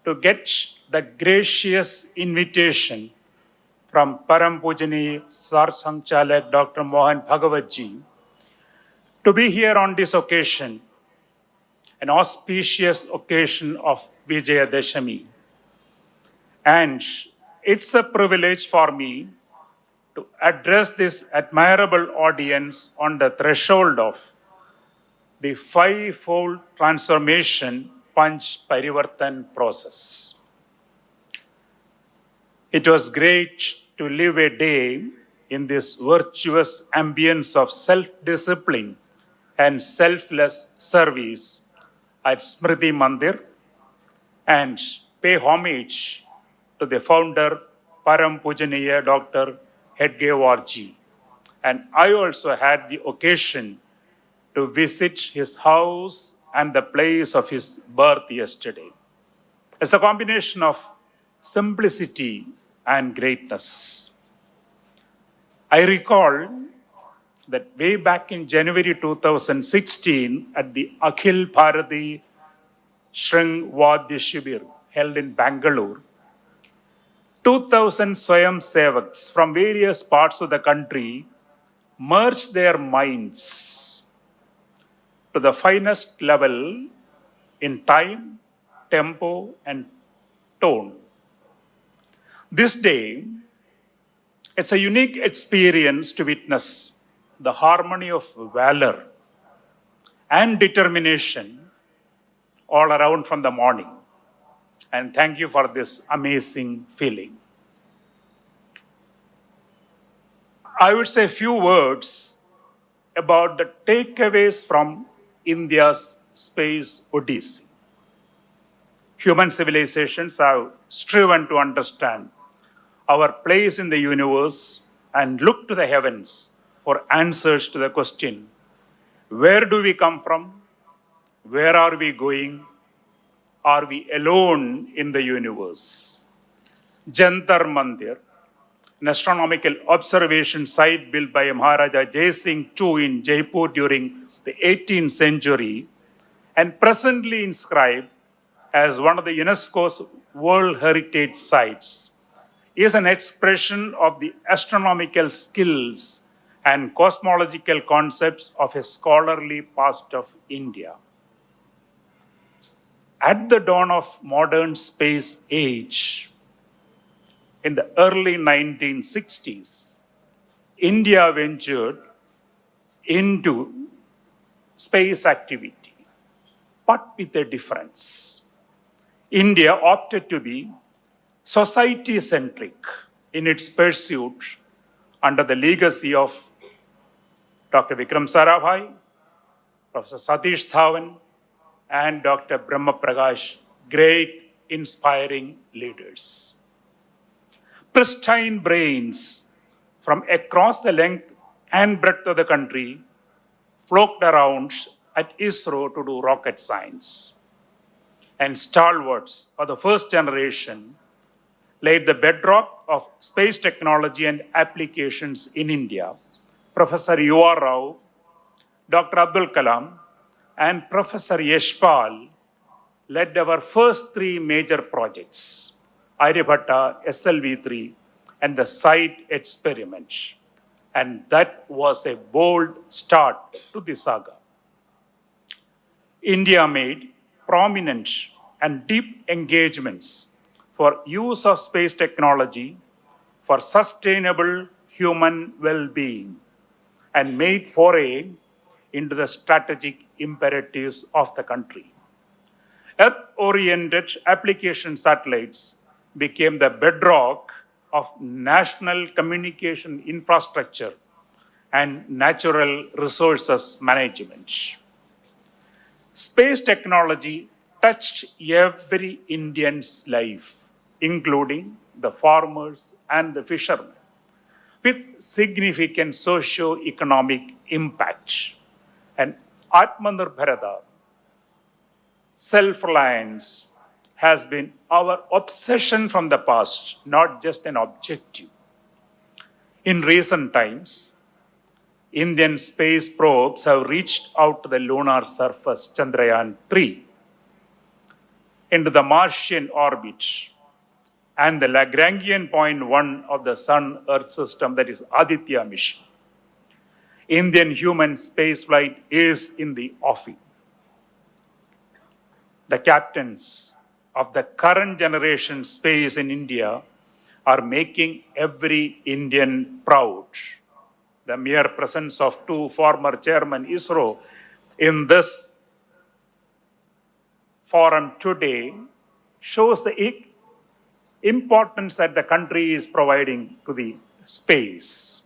to get the gracious invitation from Param Pujani Sar Sangchalak Dr. Mohan Bhagwat ji to be here on this occasion, an auspicious occasion of Vijayadashmi. And it's a privilege for me to address this admirable audience on the threshold of the five-fold transformation Panch Parivartan process. It was great to live a day in this virtuous ambience of self-discipline and selfless service at Smriti Mandir and pay homage to the founder Param Pujaniya Dr. Hedgewarji. And I also had the occasion to visit his house and the place of his birth yesterday. It's a combination of simplicity and greatness. I recall that way back in January 2016 at the Akhil Bharati Shring Vadya Shibir held in Bangalore, 2,000 Swayam Sevaks from various parts of the country merged their minds to the finest level in time, tempo, and tone. This day, it's a unique experience to witness the harmony of valor and determination all around from the morning. And thank you for this amazing feeling. I would say a few words about the takeaways from India's space odyssey. Human civilizations have striven to understand our place in the universe and look to the heavens for answers to the question, where do we come from? Where are we going? Are we alone in the universe? Jantar Mandir, an astronomical observation site built by Maharaja Jai Singh II in Jaipur during the 18th century and presently inscribed as one of the UNESCO's World Heritage Sites, is an expression of the astronomical skills and cosmological concepts of a scholarly past of India. At the dawn of modern space age, in the early 1960s, India ventured into space activity, but with a difference. India opted to be society-centric in its pursuit under the legacy of Dr. Vikram Sarabhai, Professor Satish Dhawan, and Dr. Brahma Prakash, great inspiring leaders. Pristine brains from across the length and breadth of the country flocked around at ISRO to do rocket science. And stalwarts of the first generation laid the bedrock of space technology and applications in India. Professor U.R. Rao, Dr. Abdul Kalam, and Professor Yashpal led our first three major projects, Aryabhatta, SLV3, and the site experiment. And that was a bold start to the saga. India made prominent and deep engagements for use of space technology for sustainable human well-being and made foray into the strategic imperatives of the country. Earth-oriented application satellites became the bedrock of national communication infrastructure and natural resources management. Space technology touched every Indian's life, including the farmers and the fishermen, with significant socio-economic impact. And Atmanirbharata, self-reliance, has been our obsession from the past, not just an objective. In recent times, Indian space probes have reached out to the lunar surface, Chandrayaan-3. into the Martian orbit and the Lagrangian point 1 of the Sun-Earth system, that is Aditya mission. Indian human spaceflight is in the offing. The captains of the current generation space in India are making every Indian proud. The mere presence of two former chairmen ISRO in this forum today shows the importance that the country is providing to the space.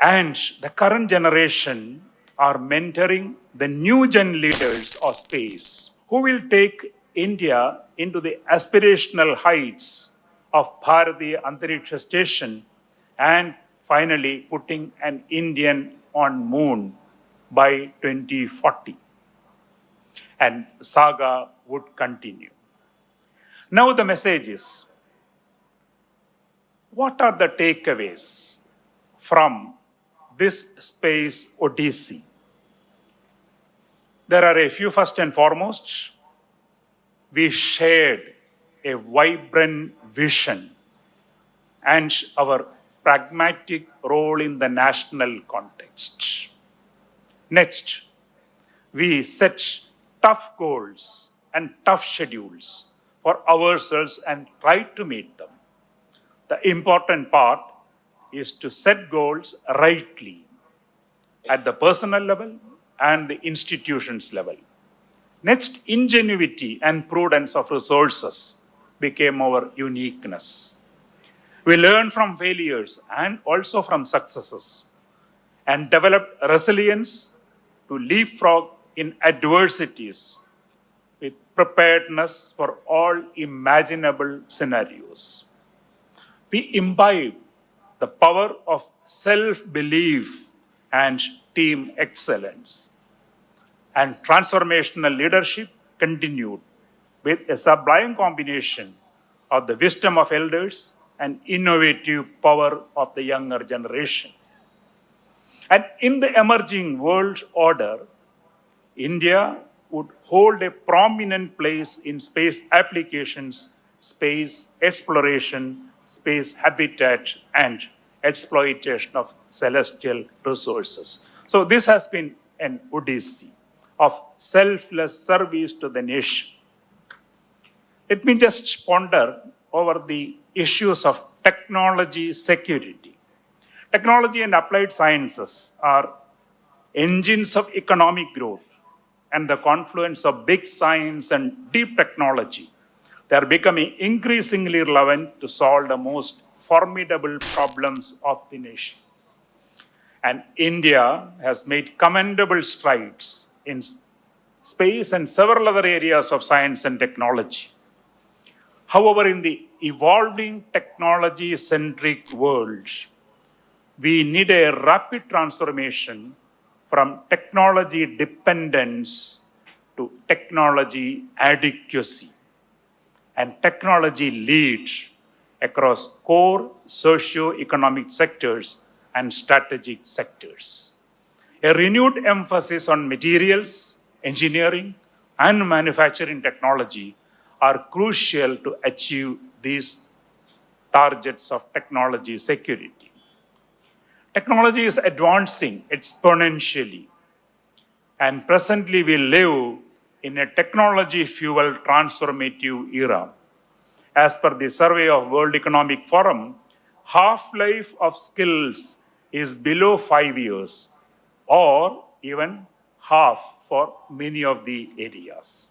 And the current generation are mentoring the new gen leaders of space who will take India into the aspirational heights of Bharatiya Antariksha Station and finally putting an Indian on moon by 2040. And saga would continue. Now the message is, what are the takeaways from this space odyssey? There are a few. First and foremost, we shared a vibrant vision and our pragmatic role in the national context. Next, we set tough goals and tough schedules for ourselves and tried to meet them. The important part is to set goals rightly at the personal level and the institutions level. Next, ingenuity and prudence of resources became our uniqueness. We learned from failures and also from successes and developed resilience to leapfrog in adversities with preparedness for all imaginable scenarios. We imbibe the power of self-belief and team excellence. And transformational leadership continued with a sublime combination of the wisdom of elders and innovative power of the younger generation. And in the emerging world order, India would hold a prominent place in space applications, space exploration, space habitat, and exploitation of celestial resources. So this has been an odyssey of selfless service to the nation. Let me just ponder over the issues of technology security. Technology and applied sciences are engines of economic growth and the confluence of big science and deep technology. They are becoming increasingly relevant to solve the most formidable problems of the nation. And India has made commendable strides in space and several other areas of science and technology. However, in the evolving technology-centric world, we need a rapid transformation from technology dependence to technology adequacy and technology lead across core socio-economic sectors and strategic sectors. A renewed emphasis on materials, engineering, and manufacturing technology are crucial to achieve these targets of technology security. Technology is advancing exponentially, and presently we live in a technology-fueled transformative era. As per the survey of World Economic Forum, half-life of skills is below 5 years, or even half for many of the areas.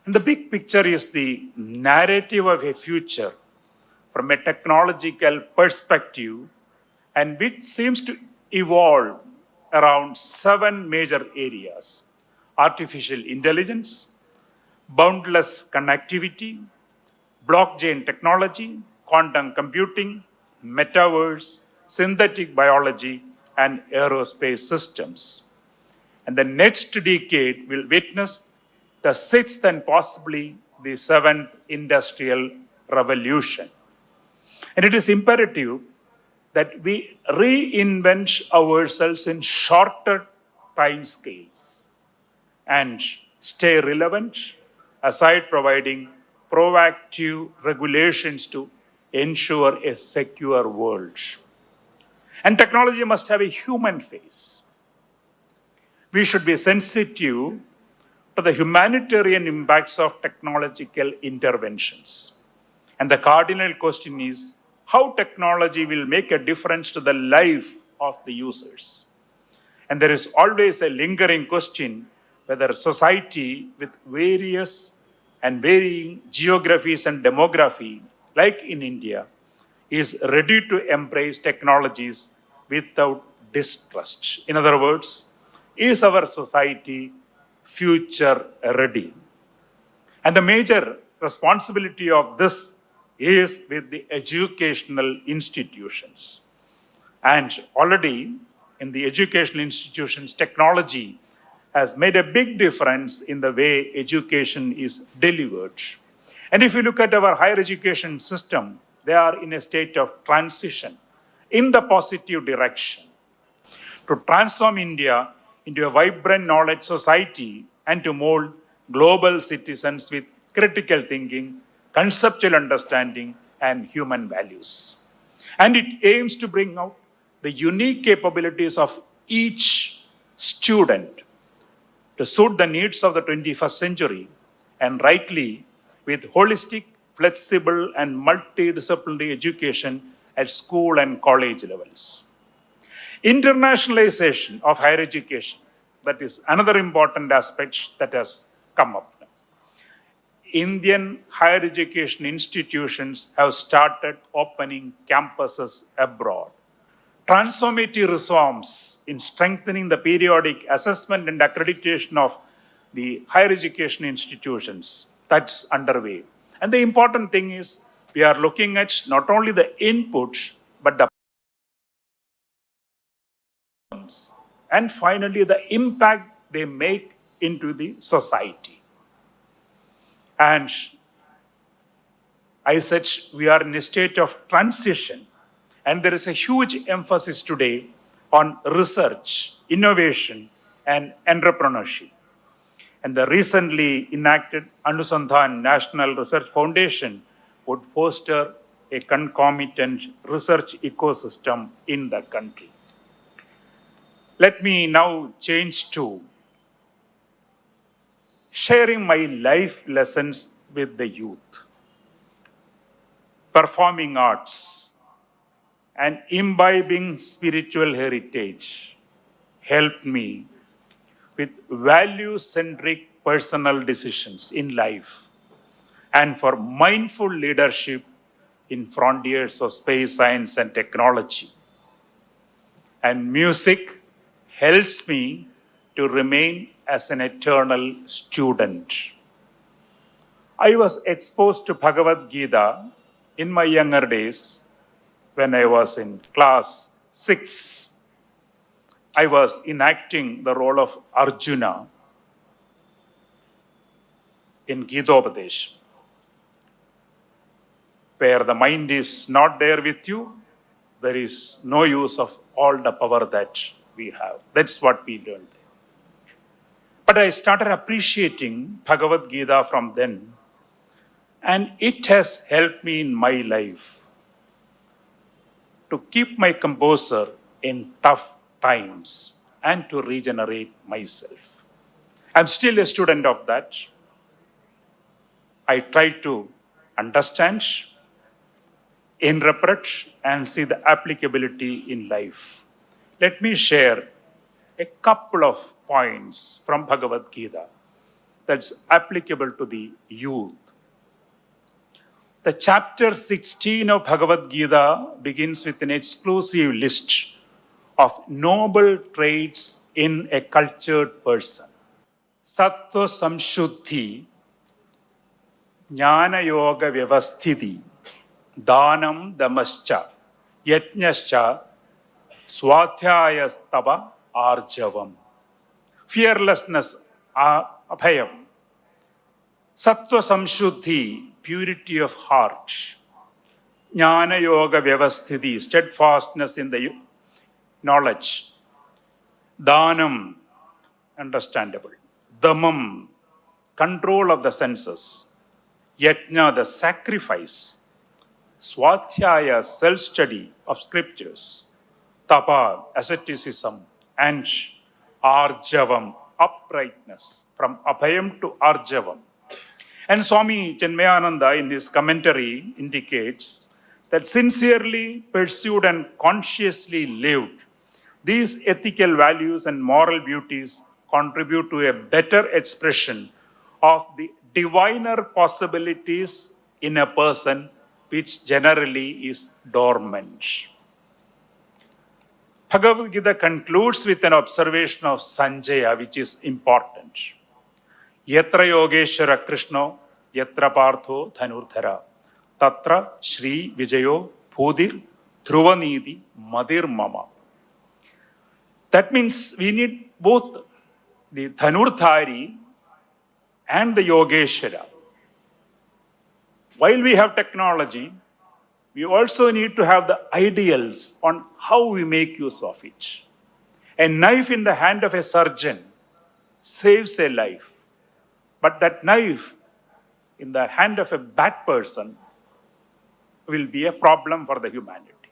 And the big picture is the narrative of a future from a technological perspective, and which seems to evolve around 7 major areas: artificial intelligence, boundless connectivity, blockchain technology, quantum computing, metaverse, synthetic biology, and aerospace systems. And the next decade will witness the 6th and possibly the 7th industrial revolution. And it is imperative that we reinvent ourselves in shorter time scales and stay relevant aside providing proactive regulations to ensure a secure world. And technology must have a human face. We should be sensitive to the humanitarian impacts of technological interventions. And the cardinal question is how technology will make a difference to the life of the users. And there is always a lingering question whether society with various and varying geographies and demography, like in India, is ready to embrace technologies without distrust. In other words, is our society future ready? And the major responsibility of this is with the educational institutions. And already in the educational institutions, technology has made a big difference in the way education is delivered. And if you look at our higher education system, they are in a state of transition in the positive direction to transform India into a vibrant knowledge society and to mold global citizens with critical thinking, conceptual understanding, and human values. And it aims to bring out the unique capabilities of each student to suit the needs of the 21st century and rightly with holistic, flexible, and multidisciplinary education at school and college levels. Internationalization of higher education, that is another important aspect that has come up. Indian higher education institutions have started opening campuses abroad. Transformative reforms in strengthening the periodic assessment and accreditation of the higher education institutions, that's underway. And the important thing is we are looking at not only the input, but the and finally the impact they make into the society. And I said we are in a state of transition, and there is a huge emphasis today on research, innovation, and entrepreneurship. And the recently enacted Anusandhan National Research Foundation would foster a concomitant research ecosystem in the country. Let me now change to sharing my life lessons with the youth. Performing arts and imbibing spiritual heritage helped me with value-centric personal decisions in life and for mindful leadership in frontiers of space science and technology. And music helps me to remain as an eternal student. I was exposed to Bhagwat Gita in my younger days when I was in class 6. I was enacting the role of Arjuna in Gitopadesh, where the mind is not there with you, there is no use of all the power that we have. That's what we learned. But I started appreciating Bhagavad Gita from then, and it has helped me in my life to keep my composure in tough times and to regenerate myself. I'm still a student of that. I try to understand, interpret, and see the applicability in life. Let me share a couple of points from Bhagavad Gita that's applicable to the youth. The chapter 16 of Bhagavad Gita begins with an exclusive list of noble traits in a cultured person. Sattva samshuddhi, jnana yoga vyavasthiti, danam damascha, yajnascha, swadhyayastava arjavam. Fearlessness, abhayam. Sattva samshuddhi, purity of heart. Jnana yoga vyavasthiti, steadfastness in the knowledge. Danam, understandable. Damam, control of the senses, yajna, the sacrifice, swadhyaya, self-study of scriptures, tapa, asceticism, and arjavam, uprightness, from abhayam to arjavam. And Swami Chinmayananda in his commentary indicates that sincerely pursued and consciously lived, these ethical values and moral beauties contribute to a better expression of the diviner possibilities in a person which generally is dormant. Bhagavad Gita concludes with an observation of Sanjaya, which is important. Yatra Yogeshwara Krishna, Yatra Partho Dhanurdhara, Tatra Shri Vijayo Bhudir Dhruvanidhi Madir Mama. That means we need both the Dhanurdhari and the Yogeshwara. While we have technology, we also need to have the ideals on how we make use of it. A knife in the hand of a surgeon saves a life, but that knife in the hand of a bad person will be a problem for the humanity.